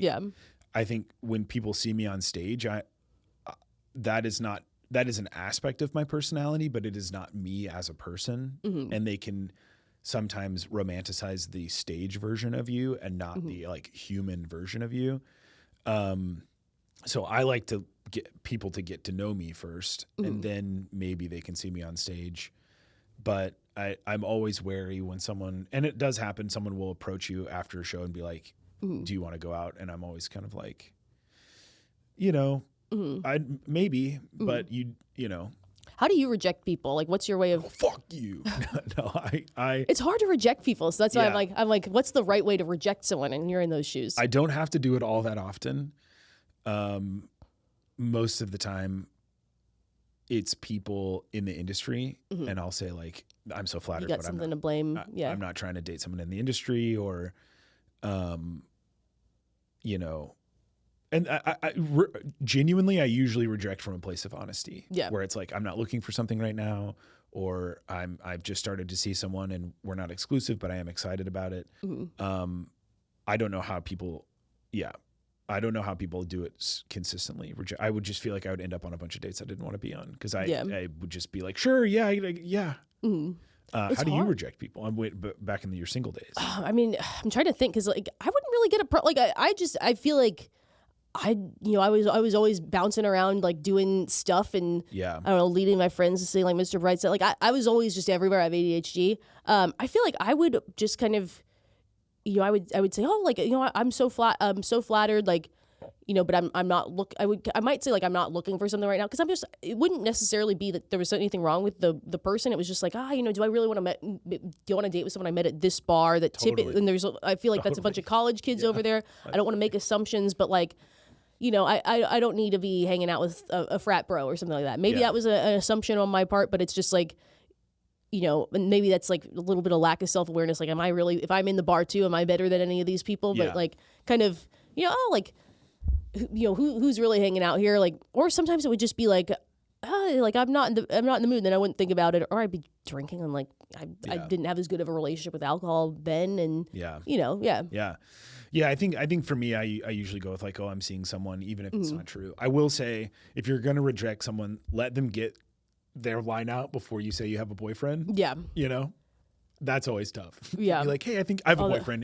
Yeah. I think when people see me on stage, that is an aspect of my personality, but it is not me as a person. Mm-hmm. And they can sometimes romanticize the stage version of you and not Mm-hmm. the like human version of you. So I like to get people to get to know me first, Mm-hmm. and then maybe they can see me on stage. But I'm always wary when someone, and it does happen, someone will approach you after a show and be like, Mm-hmm. do you want to go out? And I'm always kind of like, you know, Mm-hmm. I'd maybe, but you know, How do you reject people? Like, what's your way of? oh, fuck you. No, I It's hard to reject people, so that's why Yeah. I'm like, what's the right way to reject someone? And you're in those shoes. I don't have to do it all that often. Most of the time it's people in the industry, and I'll say like, I'm so flattered, you got but something to blame. Yeah. I'm not trying to date someone in the industry, or, you know, and genuinely, I usually reject from a place of honesty. Yeah. Where it's like, I'm not looking for something right now, or I've just started to see someone and we're not exclusive, but I am excited about it. Mm-hmm. I don't know how people, I don't know how people do it consistently. I would just feel like I would end up on a bunch of dates I didn't want to be on, because I would just be like, sure, yeah. Mm-hmm. How do you hard. reject people? I'm back in your single days. I mean, I'm trying to think, because like I wouldn't really get I feel like I was always bouncing around, like doing stuff, and Yeah. I don't know, leading my friends to say like Mr. Brightside. Like I was always just everywhere. I have ADHD. I feel like I would just kind of, I would say, oh, like, I'm so flattered, like, but I'm not I might say like I'm not looking for something right now, because it wouldn't necessarily be that there was anything wrong with the person. It was just like, do I really want to do you want to date with someone I met at this bar that Totally. and I feel like that's a bunch of college kids over there. I don't want to make assumptions, but like, I don't need to be hanging out with a frat bro or something like that. Maybe Yeah. that was an assumption on my part, but it's just like, and maybe that's like a little bit of lack of self-awareness. Like, if I'm in the bar too, am I better than any of these people? Yeah. But like, kind of, like, who's really hanging out here? Like, or sometimes it would just be like, like I'm not in the mood. Then I wouldn't think about it, or I'd be drinking, and like I didn't have as good of a relationship with alcohol then, and Yeah. yeah. I think for me, I usually go with like, oh, I'm seeing someone, even if it's not true. I will say, if you're going to reject someone, let them get their line out before you say you have a boyfriend. Yeah. That's always tough. Yeah. Be like, hey, I think I have a boyfriend.